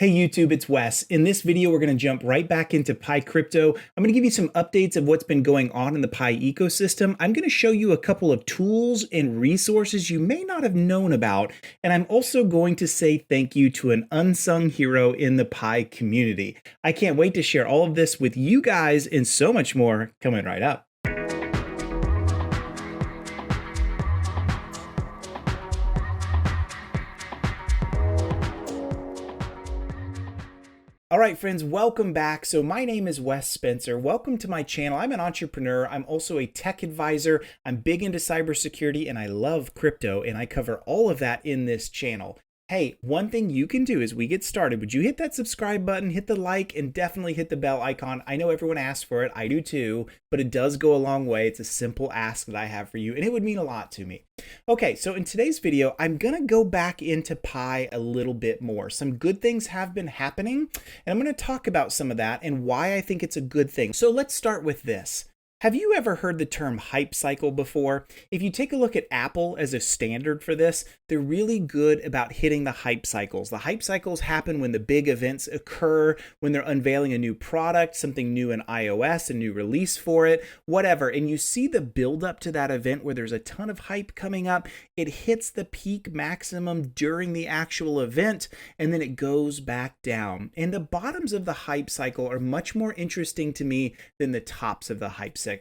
Hey YouTube, it's Wes. In this video, we're going to jump right back into Pi Crypto. I'm going to give you some updates of what's been going on in the Pi ecosystem. I'm going to show you a couple of tools and resources you may not have known about. And I'm also going to say thank you to an unsung hero in the Pi community. I can't wait to share all of this with you guys and so much more coming right up. All right, friends, welcome back. So my name is Wes Spencer. Welcome to my channel. I'm an entrepreneur. I'm also a tech advisor. I'm big into cybersecurity and I love crypto, and I cover all of that in this channel. Hey, one thing you can do as we get started, would you hit that subscribe button, hit the like, and definitely hit the bell icon. I know everyone asks for it. I do too, but it does go a long way. It's a simple ask that I have for you, and it would mean a lot to me. Okay, so in today's video, I'm going to go back into Pi a little bit more. Some good things have been happening, and I'm going to talk about some of that and why I think it's a good thing. So let's start with this. Have you ever heard the term hype cycle before? If you take a look at Apple as a standard for this, they're really good about hitting the hype cycles. The hype cycles happen when the big events occur, when they're unveiling a new product, something new in iOS, a new release for it, whatever. And you see the build up to that event where there's a ton of hype coming up. It hits the peak maximum during the actual event, and then it goes back down. And the bottoms of the hype cycle are much more interesting to me than the tops of the hype cycle.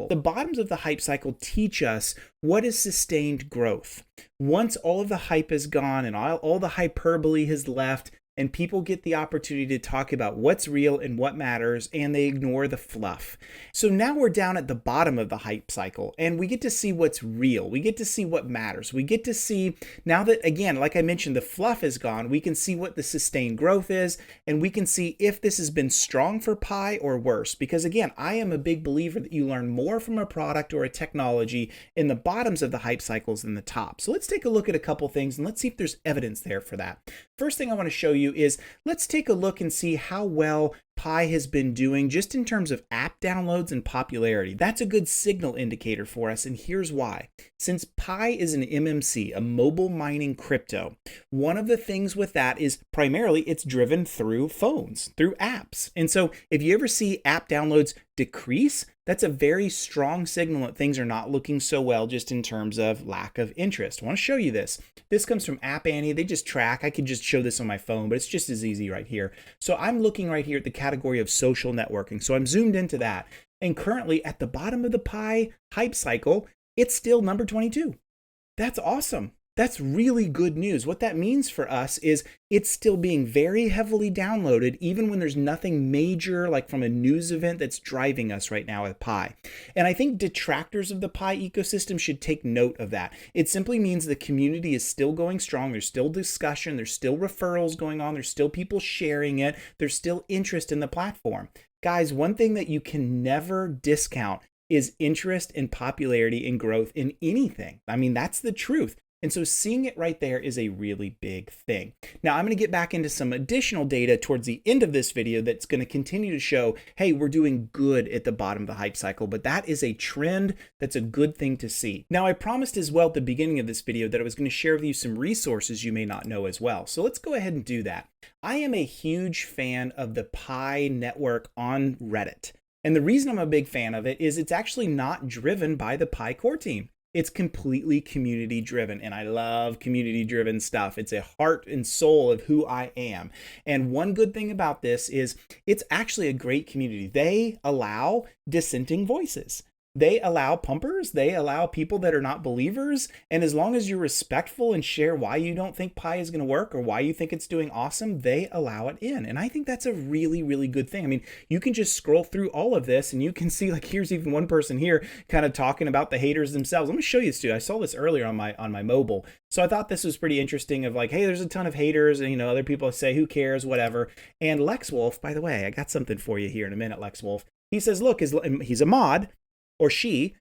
The bottoms of the hype cycle teach us what is sustained growth. Once all of the hype is gone and all the hyperbole has left, and people get the opportunity to talk about what's real and what matters, and they ignore the fluff. So now we're down at the bottom of the hype cycle, and we get to see what's real. We get to see what matters. We get to see, now that, again, like I mentioned, the fluff is gone, we can see what the sustained growth is, and we can see if this has been strong for Pi or worse. Because again, I am a big believer that you learn more from a product or a technology in the bottoms of the hype cycles than the top. So let's take a look at a couple things, and let's see if there's evidence there for that. First thing I want to show you is let's take a look and see how well Pi has been doing just in terms of app downloads and popularity. That's a good signal indicator for us, and here's why. Since Pi is an MMC, a mobile mining crypto, one of the things with that is primarily it's driven through phones, through apps. And so if you ever see app downloads decrease, that's a very strong signal that things are not looking so well just in terms of lack of interest. I want to show you this. This comes from App Annie. They just track. I could just show this on my phone, but it's just as easy right here. So I'm looking right here at the category of social networking. So I'm zoomed into that. And currently at the bottom of the Pi hype cycle, it's still number 22. That's awesome. That's really good news. What that means for us is it's still being very heavily downloaded, even when there's nothing major like from a news event that's driving us right now at Pi. And I think detractors of the Pi ecosystem should take note of that. It simply means the community is still going strong. There's still discussion. There's still referrals going on. There's still people sharing it. There's still interest in the platform. Guys, one thing that you can never discount is interest and popularity and growth in anything. I mean, that's the truth. And so seeing it right there is a really big thing. Now I'm going to get back into some additional data towards the end of this video that's going to continue to show, hey, we're doing good at the bottom of the hype cycle, but that is a trend that's a good thing to see. Now I promised as well at the beginning of this video that I was going to share with you some resources you may not know as well. So let's go ahead and do that. I am a huge fan of the Pi network on Reddit. And the reason I'm a big fan of it is it's actually not driven by the Pi core team. It's completely community driven, and I love community driven stuff. It's a heart and soul of who I am. And one good thing about this is it's actually a great community. They allow dissenting voices. They allow pumpers, they allow people that are not believers, and as long as you're respectful and share why you don't think Pi is going to work or why you think it's doing awesome, they allow it in. And I think that's a really, really good thing. I mean, you can just scroll through all of this and you can see, like, here's even one person here kind of talking about the haters themselves. Let me show you this, dude. I saw this earlier on my mobile. So I thought this was pretty interesting of like, hey, there's a ton of haters and, you know, other people say, who cares, whatever. And Lex Wolf, by the way, I got something for you here in a minute, Lex Wolf. He says, look, he's a mod, or she,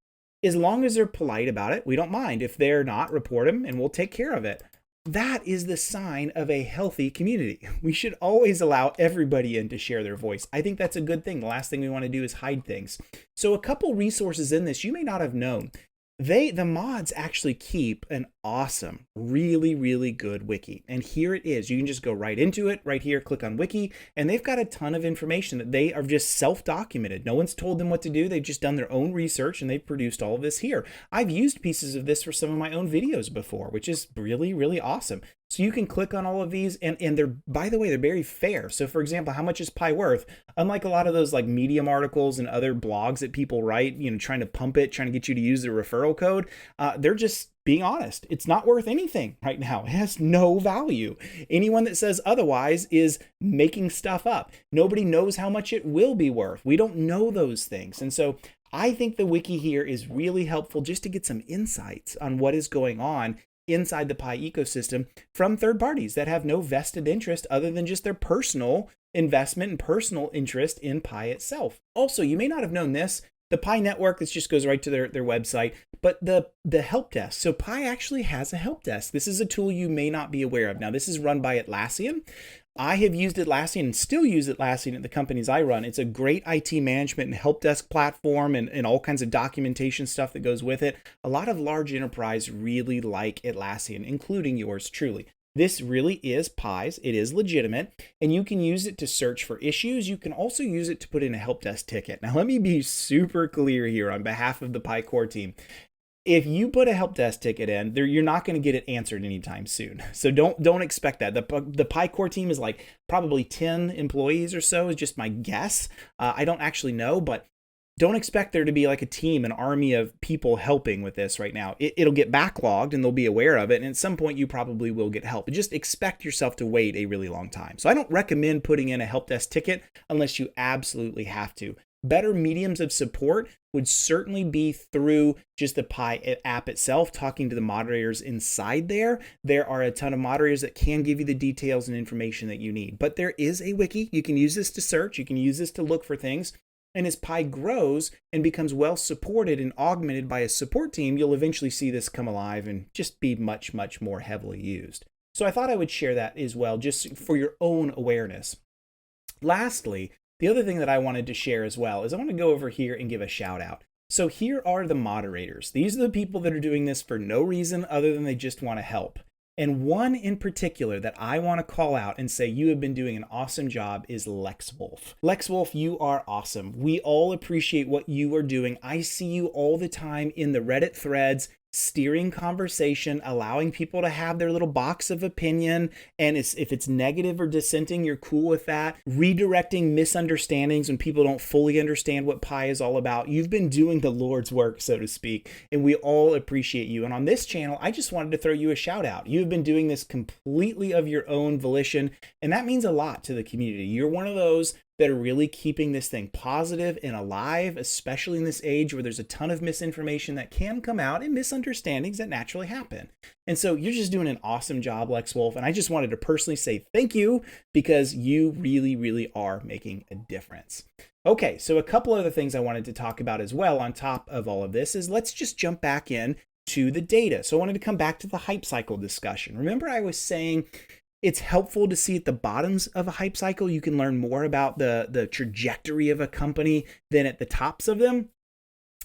as long as they're polite about it, we don't mind. If they're not, report them and we'll take care of it. That is the sign of a healthy community. We should always allow everybody in to share their voice. I think that's a good thing. The last thing we want to do is hide things. So a couple resources in this you may not have known. The mods actually keep an awesome, really, really good wiki. And here it is. You can just go right into it, right here, click on wiki, and they've got a ton of information that they are just self-documented. No one's told them what to do. They've just done their own research and they've produced all of this here. I've used pieces of this for some of my own videos before, which is really, really awesome. So you can click on all of these, and they're, by the way, they're very fair. So for example, how much is Pi worth? Unlike a lot of those like Medium articles and other blogs that people write, trying to pump it, trying to get you to use the referral code, they're just being honest. It's not worth anything right now. It has no value. Anyone that says otherwise is making stuff up. Nobody knows how much it will be worth. We don't know those things. And so I think the wiki here is really helpful just to get some insights on what is going on inside the Pi ecosystem from third parties that have no vested interest other than just their personal investment and personal interest in Pi itself. Also, you may not have known this, the Pi network, this just goes right to their website, but the help desk. So Pi actually has a help desk. This is a tool you may not be aware of. Now, this is run by Atlassian. I have used Atlassian and still use Atlassian at the companies I run. It's a great IT management and help desk platform and all kinds of documentation stuff that goes with it. A lot of large enterprise really like Atlassian, including yours truly. This really is Pi's. It is legitimate, and you can use it to search for issues. You can also use it to put in a help desk ticket. Now, let me be super clear here on behalf of the Pi core team. If you put a help desk ticket in, you're not going to get it answered anytime soon. So don't expect that. The Pi core team is like probably 10 employees or so, is just my guess. I don't actually know, but don't expect there to be like a team, an army of people helping with this right now. It'll get backlogged and they'll be aware of it. And at some point you probably will get help. But just expect yourself to wait a really long time. So I don't recommend putting in a help desk ticket unless you absolutely have to. Better mediums of support would certainly be through just the Pi app itself, talking to the moderators inside there. There are a ton of moderators that can give you the details and information that you need. But there is a wiki. You can use this to search. You can use this to look for things. And as Pi grows and becomes well supported and augmented by a support team, you'll eventually see this come alive and just be much, much more heavily used. So I thought I would share that as well, just for your own awareness. Lastly, the other thing that I wanted to share as well is I want to go over here and give a shout out. So here are the moderators. These are the people that are doing this for no reason other than they just want to help. And one in particular that I want to call out and say you have been doing an awesome job is Lex Wolf. Lex Wolf, you are awesome. We all appreciate what you are doing. I see you all the time in the Reddit threads, steering conversation, allowing people to have their little box of opinion. And if it's negative or dissenting, you're cool with that. Redirecting misunderstandings when people don't fully understand what Pi is all about. You've been doing the Lord's work, so to speak, and we all appreciate you. And on this channel, I just wanted to throw you a shout out. You've been doing this completely of your own volition, and that means a lot to the community. You're one of those that are really keeping this thing positive and alive, especially in this age where there's a ton of misinformation that can come out and misunderstandings that naturally happen. And so you're just doing an awesome job, Lex Wolf. And I just wanted to personally say thank you because you really, really are making a difference. Okay, so a couple other things I wanted to talk about as well on top of all of this is let's just jump back in to the data. So I wanted to come back to the hype cycle discussion. Remember I was saying it's helpful to see at the bottoms of a hype cycle, you can learn more about the trajectory of a company than at the tops of them.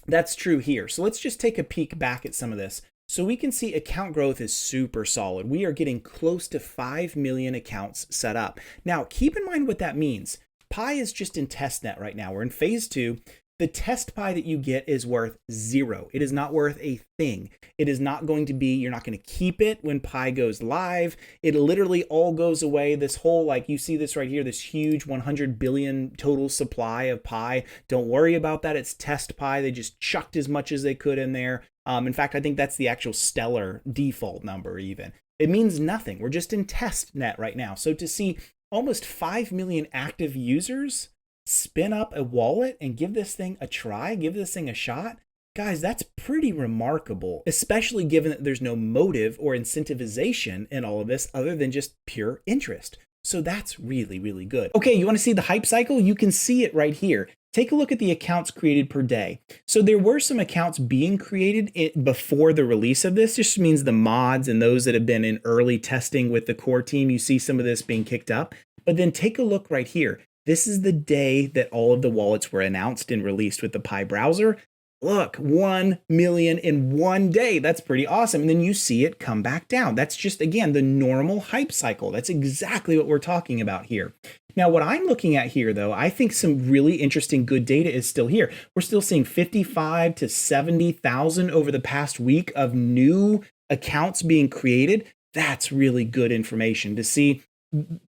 That's true here. So let's just take a peek back at some of this. So we can see account growth is super solid. We are getting close to 5 million accounts set up. Now, keep in mind what that means. Pi is just in testnet right now. We're in phase 2. The test Pi that you get is worth 0. It is not worth a thing. It is not going to be, you're not going to keep it when Pi goes live. It literally all goes away. This whole, like you see this right here, this huge 100 billion total supply of Pi. Don't worry about that. It's test Pi. They just chucked as much as they could in there. In fact, I think that's the actual stellar default number even. It means nothing. We're just in test net right now. So to see almost 5 million active users spin up a wallet and give this thing a try, give this thing a shot, guys, that's pretty remarkable, especially given that there's no motive or incentivization in all of this other than just pure interest. So that's really, really good. Okay, you want to see the hype cycle? You can see it right here. Take a look at the accounts created per day. So there were some accounts being created before the release of this. This just means the mods and those that have been in early testing with the core team, you see some of this being kicked up. But then take a look right here. This is the day that all of the wallets were announced and released with the Pi browser. Look, 1 million in one day. That's pretty awesome. And then you see it come back down. That's just, again, the normal hype cycle. That's exactly what we're talking about here. Now, what I'm looking at here, though, I think some really interesting good data is still here. We're still seeing 55 to 70,000 over the past week of new accounts being created. That's really good information to see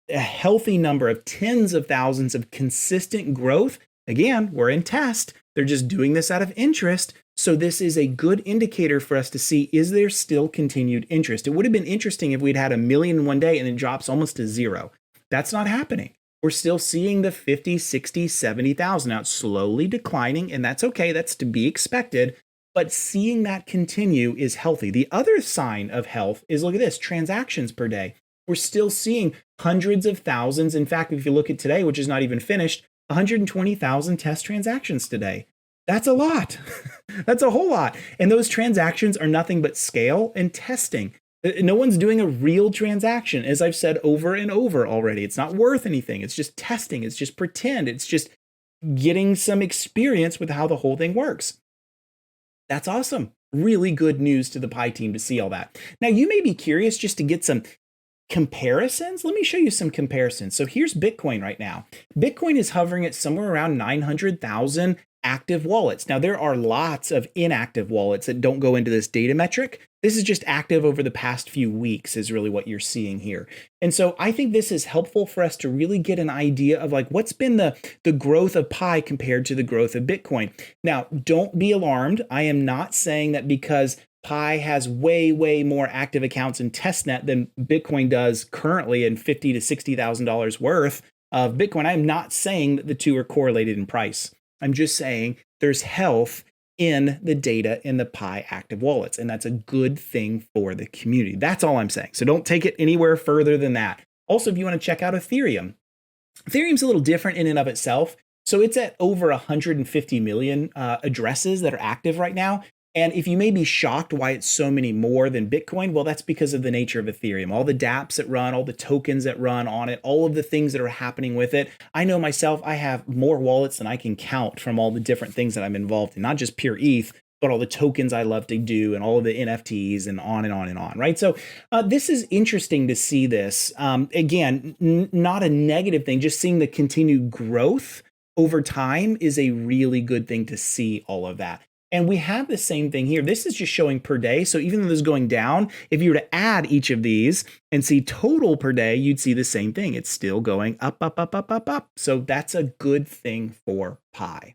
a healthy number of tens of thousands of consistent growth. Again, we're in test. They're just doing this out of interest. So this is a good indicator for us to see, is there still continued interest? It would have been interesting if we'd had 1 million in one day and it drops almost to zero. That's not happening. We're still seeing the 50, 60, 70,000. Now it's slowly declining, and that's okay. That's to be expected. But seeing that continue is healthy. The other sign of health is, look at this, transactions per day. We're still seeing hundreds of thousands. In fact, if you look at today, which is not even finished, 120,000 test transactions today. That's a lot. That's a whole lot. And those transactions are nothing but scale and testing. No one's doing a real transaction, as I've said over and over already. It's not worth anything. It's just testing. It's just pretend. It's just getting some experience with how the whole thing works. That's awesome. Really good news to the Pi team to see all that. Now, you may be curious just to get some comparisons. Let me show you some comparisons. So here's Bitcoin right now. Bitcoin is hovering at somewhere around 900,000 active wallets. Now, there are lots of inactive wallets that don't go into this data metric. This is just active over the past few weeks is really what you're seeing here. And so I think this is helpful for us to really get an idea of like what's been the growth of Pi compared to the growth of Bitcoin. Now, don't be alarmed. I am not saying that because Pi has way, way more active accounts in testnet than Bitcoin does currently in $50,000 to $60,000 worth of Bitcoin. I'm not saying that the two are correlated in price. I'm just saying there's health in the data in the Pi active wallets, and that's a good thing for the community. That's all I'm saying. So don't take it anywhere further than that. Also, if you want to check out Ethereum, Ethereum's a little different in and of itself. So it's at over 150 million addresses that are active right now. And if you may be shocked why it's so many more than Bitcoin, well, that's because of the nature of Ethereum. All the dApps that run, all the tokens that run on it, all of the things that are happening with it. I know myself, I have more wallets than I can count from all the different things that I'm involved in, not just pure ETH, but all the tokens I love to do and all of the NFTs and on and on and on, right? So this is interesting to see this. Again, not a negative thing, just seeing the continued growth over time is a really good thing to see all of that. And we have the same thing here. This is just showing per day. So even though this is going down, if you were to add each of these and see total per day, you'd see the same thing. It's still going up, up, up, up, up, up. So that's a good thing for Pi.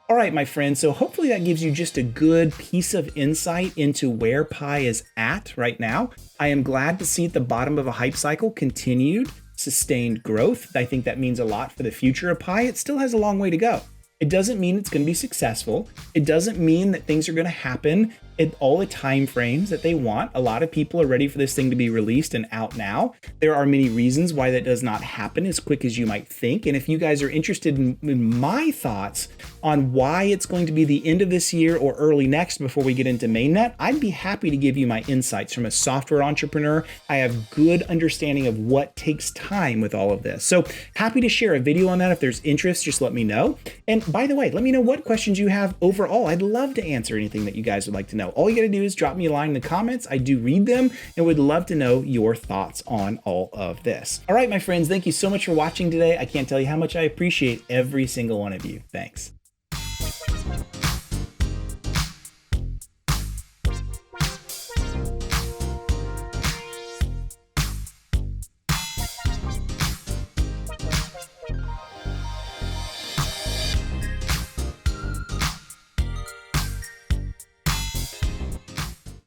All right, my friends. So hopefully that gives you just a good piece of insight into where Pi is at right now. I am glad to see at the bottom of a hype cycle continued sustained growth. I think that means a lot for the future of Pi. It still has a long way to go. It doesn't mean it's going to be successful. It doesn't mean that things are going to happen at all the time frames that they want. A lot of people are ready for this thing to be released and out now. There are many reasons why that does not happen as quick as you might think. And if you guys are interested in my thoughts on why it's going to be the end of this year or early next before we get into mainnet, I'd be happy to give you my insights from a software entrepreneur. I have good understanding of what takes time with all of this. So happy to share a video on that. If there's interest, just let me know. And by the way, let me know what questions you have overall. I'd love to answer anything that you guys would like to know. All you got to do is drop me a line in the comments. I do read them and would love to know your thoughts on all of this. All right, my friends, thank you so much for watching today. I can't tell you how much I appreciate every single one of you. Thanks.